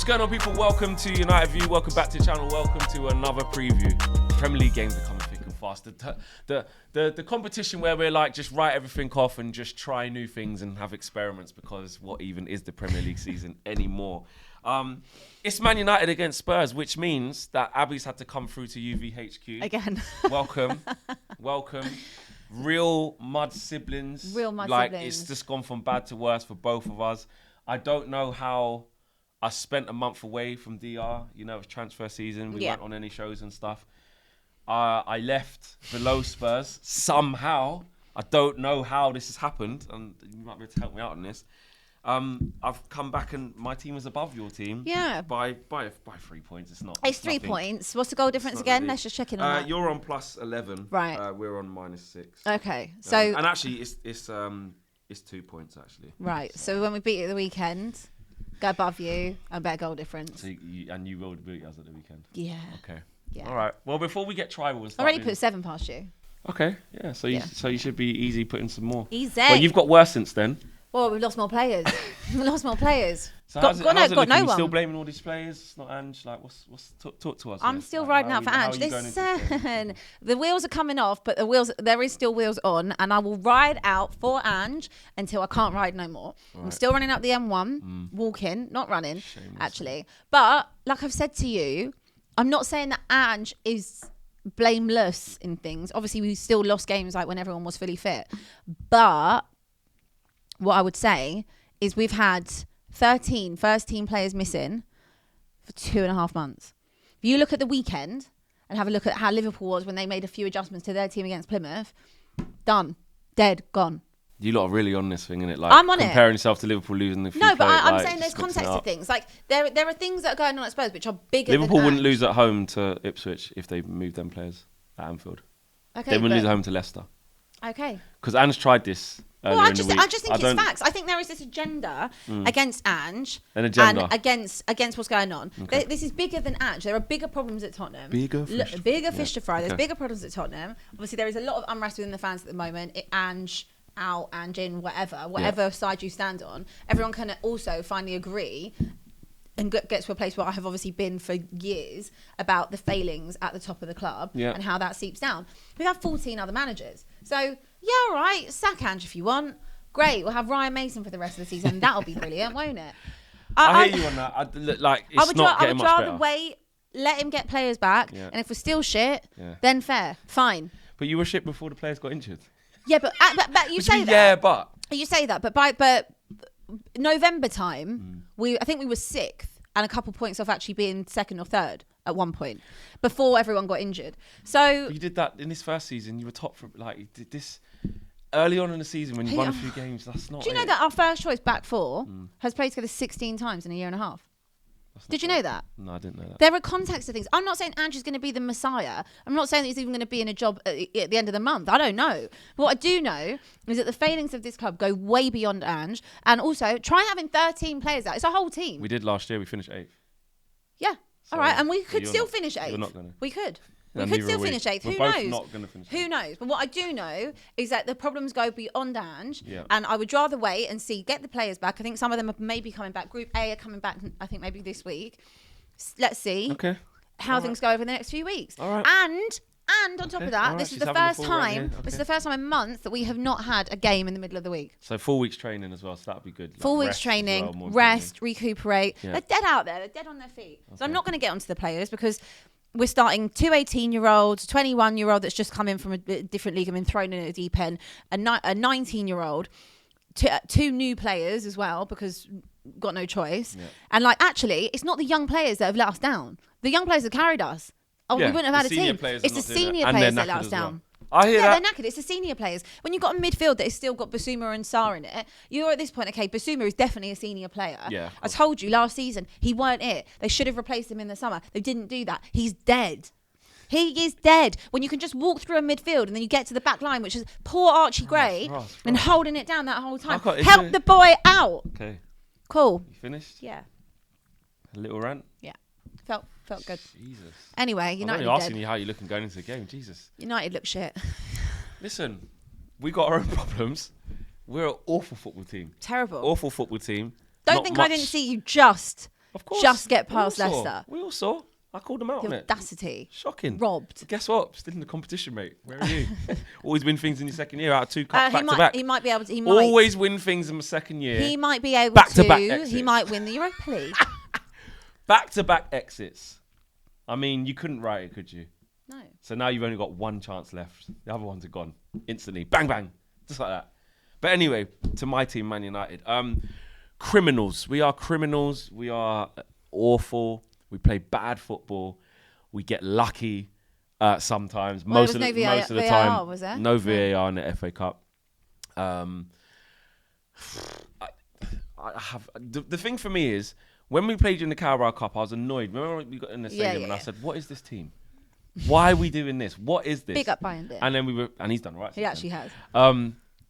What's going on, people? Welcome to United View. Welcome back to the channel. Welcome to another preview. Premier League games are coming thick and fast. The competition where we're like just write everything off and just try new things and have experiments, because what even is the Premier League season anymore? It's Man United against Spurs, which means that Abby's had to come through to UVHQ again. Welcome. Real mud siblings. Like, it's just gone from bad to worse for both of us. I don't know how. I spent a month away from DR. You know, it's transfer season. We weren't on any shows and stuff. I left below Spurs somehow. I don't know how this has happened, and you might be able to help me out on this. I've come back and my team is above your team. Yeah. By 3 points. It's not. It's 3 points. What's the goal difference again? Really. Let's just check in on that. You're on plus 11. Right. We're on -6. Okay. So. And actually, it's 2 points actually. Right. So when we beat you at the weekend, go above you and better goal difference. So you will beat us at the weekend. Yeah. Okay. Yeah. All right. Well, before we get tribal and stuff. I already put 7 past you. Okay. Yeah. So you should be easy putting some more. Easy. Well, you've got worse since then. Well, we've lost more players. So got no one. one. Still blaming all these players? It's not Ange. Like, talk to us. I'm still riding out for Ange. Listen, the wheels are coming off, but there is still wheels on, and I will ride out for Ange until I can't ride no more. Right. I'm still running up the M1, walking, not running, shameless, actually. But like I've said to you, I'm not saying that Ange is blameless in things. Obviously, we still lost games like when everyone was fully fit, but what I would say is we've had 13 first-team players missing for 2.5 months. If you look at the weekend and have a look at how Liverpool was when they made a few adjustments to their team against Plymouth, done, dead, gone. You lot are really on this thing, innit? Like, I'm on comparing yourself to Liverpool losing the few No, but I'm like, saying there's context to things. Like, there are things that are going on at Spurs which are bigger Liverpool than wouldn't lose at home to Ipswich if they moved them players at Anfield. Okay, they wouldn't lose at home to Leicester. Okay. Because Ange tried this. Well, I just think it's facts. I think there is this agenda against Ange and against what's going on. Okay. This is bigger than Ange. There are bigger problems at Tottenham. Bigger fish to fry. There's bigger problems at Tottenham. Obviously, there is a lot of unrest within the fans at the moment. Ange out, Ange in, whatever side you stand on. Everyone can also finally agree and get to a place where I have obviously been for years about the failings at the top of the club and how that seeps down. We have 14 other managers. So, yeah, all right, sack Ange if you want. Great, we'll have Ryan Mason for the rest of the season. That'll be brilliant, won't it? I hear you on that. I would rather wait, let him get players back, and if we're still shit, then fair, fine. But you were shit before the players got injured. Yeah, but you say that. Yeah, but you say that, but November time, I think we were 6th and a couple points off actually being 2nd or 3rd at one point before everyone got injured. So but you did that in this first season. You were top for did this early on in the season when you won a few games. That's not. Do you know that our first choice back four has played together 16 times in a year and a half? Did you know that? No, I didn't know that. There are contexts to things. I'm not saying Ange is going to be the Messiah. I'm not saying that he's even going to be in a job at the end of the month. I don't know. But what I do know is that the failings of this club go way beyond Ange. And also, try having 13 players out. It's a whole team. We did last year. We finished 8th. Yeah. So, all right. And we could still finish 8th. You're not going to. We could. We could still finish 8th. Who knows? Not going to finish 8th. Who knows? But what I do know is that the problems go beyond Ange. Yeah. And I would rather wait and get the players back. I think some of them are maybe coming back. Group A are coming back, I think, maybe this week. Let's see how things go over the next few weeks. All right. And on top of that, this is the first time. This is the first time in months that we have not had a game in the middle of the week. So 4 weeks training as well. So that'd be good. 4 weeks training, rest, recuperate. Yeah. They're dead out there. They're dead on their feet. Okay. So I'm not going to get onto the players because we're starting 2 18-year-olds, 21-year-old that's just come in from a different league and been thrown in at a deep end, a 19-year-old, two new players as well because got no choice. Yeah. And actually, it's not the young players that have let us down. The young players have carried us. We wouldn't have had a team. It's the senior players that let us down. I hear that. They're knackered. It's the senior players. When you've got a midfield that has still got Basuma and Sarr in it, you're at this point, okay, Basuma is definitely a senior player. Yeah. I told you last season, he weren't it. They should have replaced him in the summer. They didn't do that. He's dead. He is dead. When you can just walk through a midfield and then you get to the back line, which is poor Archie Gray, and holding it down that whole time. Help the boy out. Okay. Cool. You finished? Yeah. A little rant? Yeah. Felt good. Jesus. Anyway, United. I'm only asking you how you're looking going into the game. Jesus. United look shit. Listen, we got our own problems. We're an awful football team. Terrible. Awful football team. I didn't see you just Of course. Just get past Leicester. We all saw. I called them out on it. Audacity. Shocking. Robbed. Guess what? Still in the competition, mate. Where are you? Always win things in your second year out of 2 cups back to back. He might be able to. Always win things in my second year. He might be able to back exits. He might win the Europa League. Back-to-back exits. I mean, you couldn't write it, could you? No. So now you've only got one chance left. The other ones are gone instantly. Bang, bang. Just like that. But anyway, to my team, Man United. Criminals. We are criminals. We are awful. We play bad football. We get lucky sometimes. Most of the time. Was there? No VAR in the FA Cup. I have the thing for me is when we played in the Carabao Cup, I was annoyed. Remember we got in the stadium and I said, "What is this team? Why are we doing this? What is this?" Big up Bayern there. And then and he's done all right. He actually has.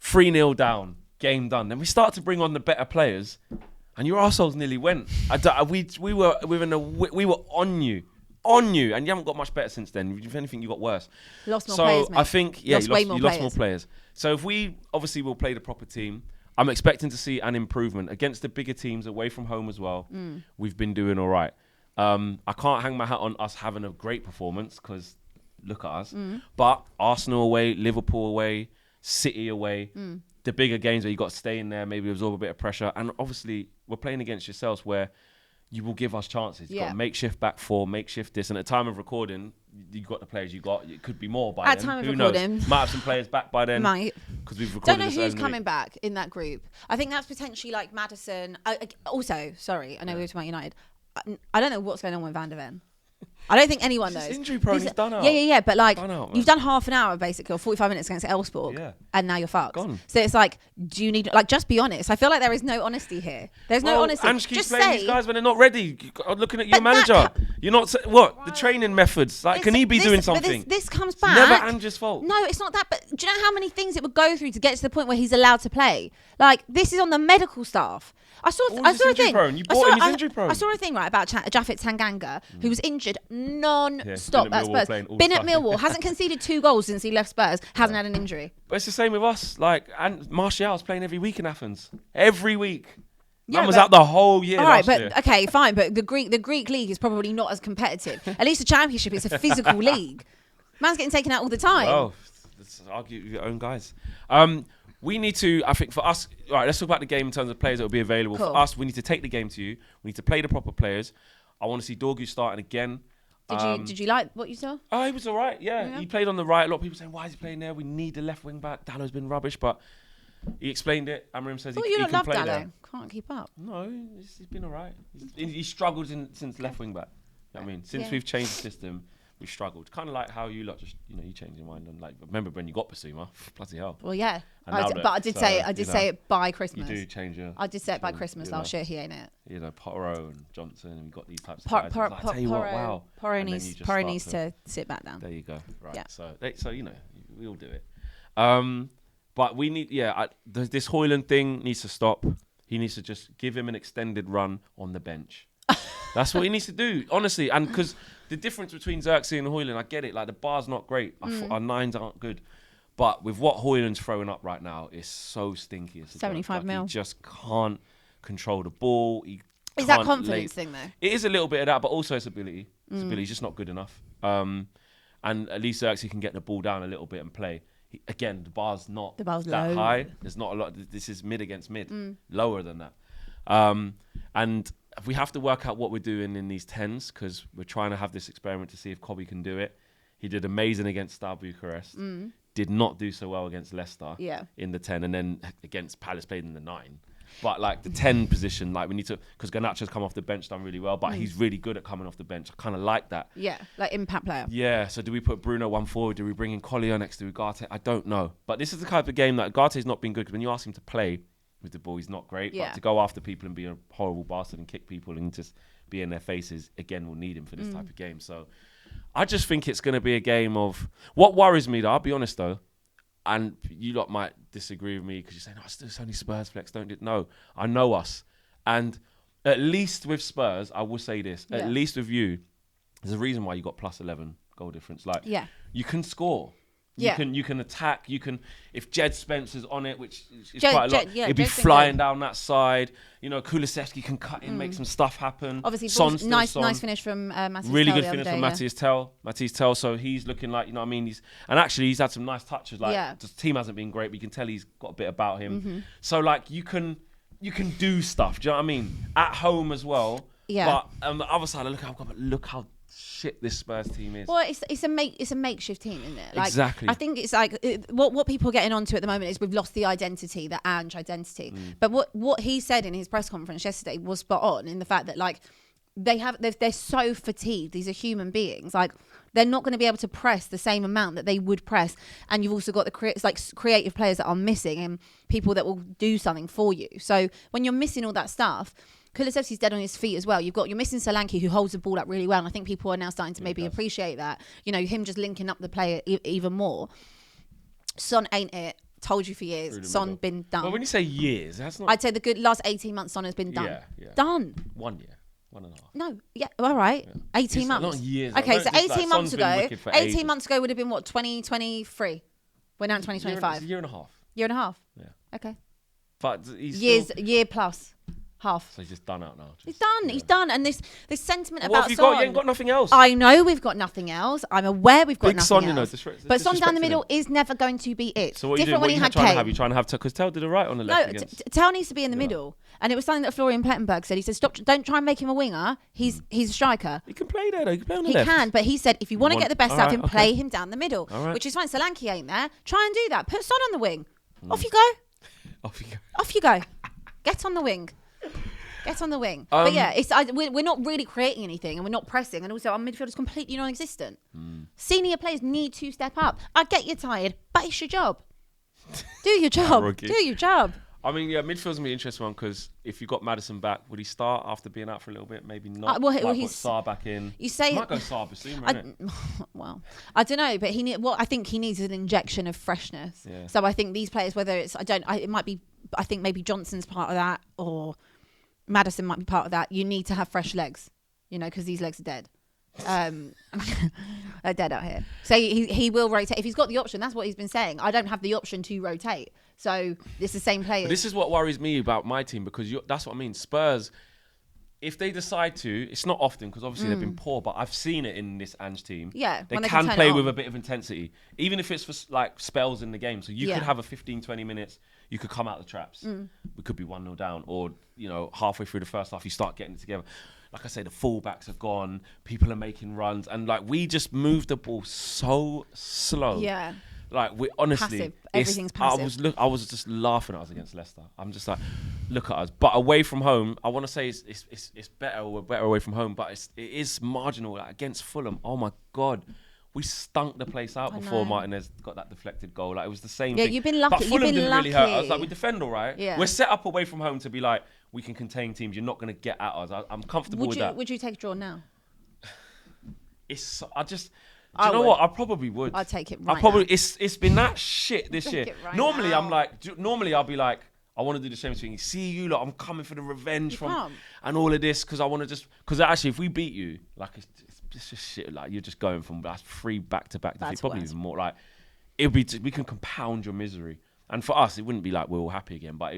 3-0 down, game done. Then we start to bring on the better players, and your arseholes nearly went. We were on you, and you haven't got much better since then. If anything, you got worse. Lost more players, mate. I think you lost more players. So if we obviously will play the proper team, I'm expecting to see an improvement against the bigger teams away from home as well. We've been doing all right. I can't hang my hat on us having a great performance because look at us. But Arsenal away, Liverpool away, City away, the bigger games where you got to stay in there, maybe absorb a bit of pressure. And obviously, we're playing against yourselves where you will give us chances. You've got makeshift back four, makeshift this. And at the time of recording, you've got the players you got. It could be more by then. At time of recording. Might have some players back by then. Might. Because we've recorded Don't know who's coming back in that group. I think that's potentially like Maddison. Also, sorry, I know we were talking about United. I don't know what's going on with Van der Ven. I don't think anyone knows. He's injury prone. He's done out. Yeah. But like, you've done half an hour basically, or 45 minutes against Elfsborg, and now you're fucked. Gone. So it's like, do you need just be honest? I feel like there is no honesty here. There's no honesty. Ange keeps playing these guys when they're not ready. Looking at your manager, you're not the training methods. Like, can he be doing something? This comes back. Never Ange's fault. No, it's not that. But do you know how many things it would go through to get to the point where he's allowed to play? Like, this is on the medical staff. I saw a thing. You bought him, he's injury prone. I saw a thing about Japhet Tanganga, who was injured non-stop at Spurs. Been at Millwall, hasn't conceded 2 goals since he left Spurs, hasn't had an injury. But it's the same with us. Like, and Martial's playing every week in Athens. Every week. Man was out the whole year. All right, okay, fine. But the Greek league is probably not as competitive. At least the Championship is a physical league. Man's getting taken out all the time. Well, let's argue with your own guys. We need to, I think for us, all right, let's talk about the game in terms of players that will be available. Cool. For us, we need to take the game to you. We need to play the proper players. I want to see Dorgu starting again. Did you like what you saw? Oh, he was all right, yeah. He played on the right. A lot of people saying, why is he playing there? We need the left wing back. Dallo's been rubbish, but he explained it. Amorim says he can play Dallo there. Can't keep up. No, he's been all right. He struggled since left wing back. You know what I mean? Since we've changed the system, we've struggled. Kind of like how you lot just, you change your mind. And like, remember when you got Basuma? Bloody hell. Well, yeah. I did say it by Christmas. You do change your... I did say it by Christmas last year. He ain't it. Porro and Johnson, and we got these types of guys. I tell you what, wow. Porro needs to sit back down. There you go. Right. Yeah. So we all do it. But we need, this Højlund thing needs to stop. He needs to just give him an extended run on the bench. That's what he needs to do, honestly. And because the difference between Xerxes and Højlund, I get it. Like, the bar's not great. Our nines aren't good. But with what Højlund's throwing up right now, it's so stinky. 75 mil. He just can't control the ball. Is that confidence thing, though? It is a little bit of that, but also it's ability. He's just not good enough. And at least Xerxes can get the ball down a little bit and play. Again, the bar's not that low. high. There's not a lot. This is mid against mid. Lower than that. And we have to work out what we're doing in these 10s because we're trying to have this experiment to see if Kobe can do it. He did amazing against Star Bucharest. Did not do so well against Leicester in the 10. And then against Palace played in the 9. But like the 10 position, like we need to, because Garnacho's come off the bench, done really well, but he's really good at coming off the bench. I kind of like that. Yeah, like impact player. Yeah, so do we put Bruno one forward? Do we bring in Collier next to Ugarte? I don't know. But this is the type of game that Ugarte's not been good because when you ask him to play with the ball, he's not great. But to go after people and be a horrible bastard and kick people and just be in their faces, again, we'll need him for this type of game. So I just think it's going to be a game of... What worries me, though, I'll be honest, though, and you lot might disagree with me because you're saying, it's only Spurs flex, don't it? No, I know us. And at least with Spurs, I will say this, at least with you, there's a reason why you got plus 11 goal difference. Like, you can score. You can attack. You can, if Jed Spencer's on it, which is quite a lot, he'd be flying down that side. You know, Kulusevski can cut in, make some stuff happen. Obviously, nice finish from Matisse really Tell good finish from Matisse Tell. So he's looking like, you know what I mean? He's had some nice touches. Like, the team hasn't been great, but you can tell he's got a bit about him. So, like, you can do stuff. Do you know what I mean? At home as well. Yeah. But on the other side, look how shit this Spurs team is. Well, it's a makeshift team, isn't it? Like, exactly. I think it's like what people are getting onto at the moment is we've lost the identity, the Ange identity. But what he said in his press conference yesterday was spot on in the fact that, like, they're so fatigued. These are human beings. Like, they're not going to be able to press the same amount that they would press. And you've also got the creative players that are missing and people that will do something for you. So when you're missing all that stuff, Kulusevski's dead on his feet as well. You're missing Solanke, who holds the ball up really well, and I think people are now starting to maybe appreciate that. You know, him just linking up the player even more. Son ain't it. Told you for years. Son been done. Well, when you say years, that's not. I'd say the good last 18 months Son has been done. Yeah. Done. 1 year. 1.5. No, yeah, all right. Yeah. 18 months. Not years. Okay, so 18 months ago, 18 months ago would have been what, 2023? We're now in 2025. Year and a half. Year and a half? Yeah. Okay. But he's year plus. Half. So he's just done out now. He's done. Yeah. He's done. And this sentiment what about have you Son. got? You ain't got nothing else. I know we've got nothing else. I'm aware we've got Big nothing Son, else. You know, but Son down the middle is never going to be it. So what are you doing? What are you trying to have? Because Tell did it right on the left. No, Tell needs to be in the middle. And it was something that Florian Plettenberg said. He said, don't try and make him a winger. He's a striker. He can play there though. He can play on the left. He can, but he said if you want to get the best out of him, play him down the middle. Which is fine. Solanke ain't there. Try and do that. Put Son on the wing. Off you go. Off you go. Get on the wing. Get on the wing. But yeah, we're not really creating anything and we're not pressing. And also our midfield is completely non-existent. Senior players need to step up. I get you're tired, but it's your job. Do your job. Do your job. I mean, yeah, midfield's going to be an interesting one because if you got Maddison back, would he start after being out for a little bit? Maybe not. He's Sarr back in. You say might go Sarr Basuma, innit? Well, I don't know, but I think he needs an injection of freshness. Yeah. So I think these players, whether it's it might be, I think maybe Johnson's part of that or Maddison might be part of that. You need to have fresh legs, you know, because these legs are dead. They're dead out here. So he will rotate if he's got the option. That's what he's been saying. I don't have the option to rotate, so it's the same players. But this is what worries me about my team because that's what I mean. Spurs, if they decide to, it's not often because obviously they've been poor, but I've seen it in this Ange team. Yeah, they can play with a bit of intensity, even if it's for like spells in the game. So you could have a 15-20 minutes. You could come out the traps. We could be 1-0 down, or you know, halfway through the first half, you start getting it together. Like I say, the fullbacks are gone. People are making runs, and like we just move the ball so slow. Yeah. Like we honestly, passive. Everything's passive. I was just laughing at us against Leicester. I'm just like, look at us. But away from home, I want to say it's better. We're better away from home, but it is marginal. Like against Fulham, oh my God. We stunk the place out before Martinez got that deflected goal. Like it was the same thing. Yeah, you've been lucky. But Fulham didn't really hurt us. Like we defend all right. Yeah. We're set up away from home to be like, we can contain teams. You're not going to get at us. I'm comfortable with that. Would you take a draw now? Do you know what? I probably would. I'd take it right now. It's been that shit this year. Right normally now. Normally I'll be like, I want to do the same thing. See you lot, I'm coming for the revenge and all of this because I want to because actually if we beat you, like it's just shit. Like you're just going from that's 3 back-to-back defeats, probably even more. Like we can compound your misery. And for us, it wouldn't be like we're all happy again. But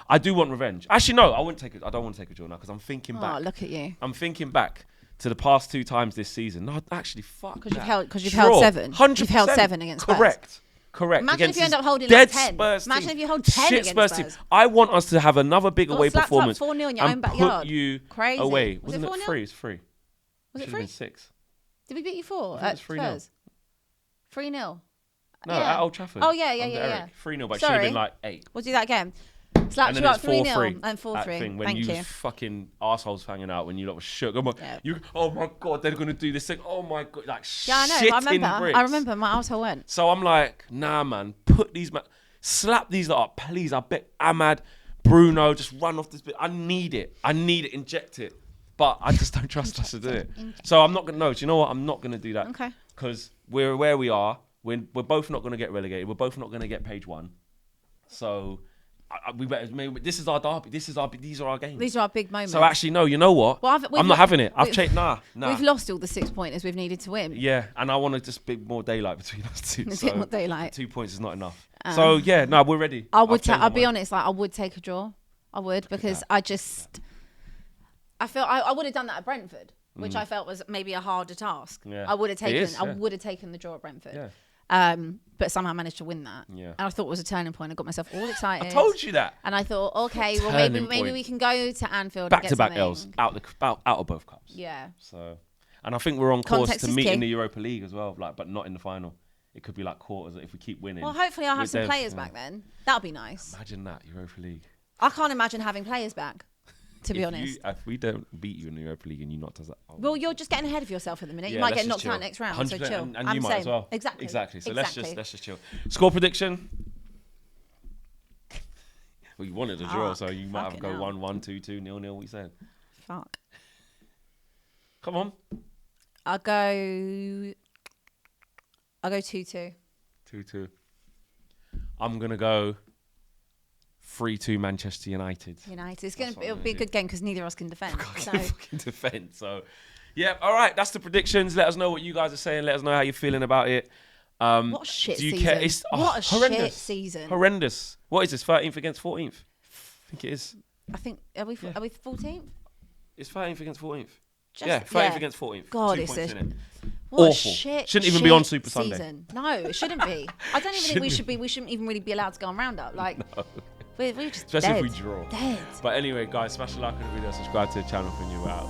I do want revenge. Actually, no, I don't want to take a draw now because I'm thinking back. Oh, look at you! I'm thinking back to the past 2 times this season. No, actually, fuck. Because you've held 7. 100%. You've held 7 against Spurs. Correct. Imagine if you end up holding like 10. Imagine if you hold 10 Shit against Spurs Spurs. team. I want us to have another big away performance 4-0 in your own and backyard. put you Crazy. away. Was Wasn't it it 3? It's 3. Was it 3? Been 6. Did we beat you 4 at Spurs? 3-0. No, at Old Trafford. Oh, yeah. 3-0, but it should have been like 8. We'll do that again. Slapped you up 3-0 and 4-3. When you fucking arseholes hanging out, when you lot were shook. Oh my God, they're going to do this thing. Oh my God, like I remember my arsehole went. So I'm like, nah, man, slap these lot up, please. I bet Ahmad, Bruno, just run off this bit. I need it, inject it. But I just don't trust us to do it. So I'm not going to, no, do you know what? I'm not going to do that. Okay. Because we're where we are. We're both not going to get relegated. We're both not going to get page 1. So This is our derby. These are our games. These are our big moments. So actually, no. You know what? Well, I'm not having it. I've changed. Nah. We've lost all the 6 pointers we've needed to win. Yeah, and I want to just bit more daylight between us two. A bit more daylight. 2 points is not enough. So yeah, no, we're ready. I'll be honest. Like I would take a draw. I would because I feel I would have done that at Brentford, which I felt was maybe a harder task. Yeah. I would have taken the draw at Brentford. Yeah. But somehow managed to win that. Yeah. And I thought it was a turning point. I got myself all excited. I told you that. And I thought, okay, well maybe we can go to Anfield back and get to back something. L's out of both cups. Yeah. So, and I think we're on course Context to is meet key. in the Europa League as well, but not in the final. It could be like quarters if we keep winning. Well, hopefully I'll have some players back then. That'll be nice. Imagine that Europa League. I can't imagine having players back. To be honest, if we don't beat you in the Europa League and you knocked us out, well, you're just getting ahead of yourself at the minute. You might get knocked out next round, so chill. And you might as well. Exactly. So let's just chill. Score prediction. Well, you wanted a draw, so you might have to go 1-1, 2-2, 0-0. We said. Fuck. Come on. I'll go 2-2. 2-2. I'm gonna go 3-2 Manchester United. It'll be a good game because neither of us can defend. Fucking defend. So, yeah. All right. That's the predictions. Let us know what you guys are saying. Let us know how you're feeling about it. What a shit season. What a shit season. Horrendous. What is this? 13th against 14th? I think it is. I think are we 14th? It's 13th against 14th. 13th against 14th. God, 2 points in it. What awful. Shit. Shouldn't even be on Super season. Sunday. No, it shouldn't be. I don't even think we should be. We shouldn't even really be allowed to go on roundup. Like. No. We're just especially dead. if we draw. Dead. But anyway, guys, smash the like on the video, subscribe to the channel for new out.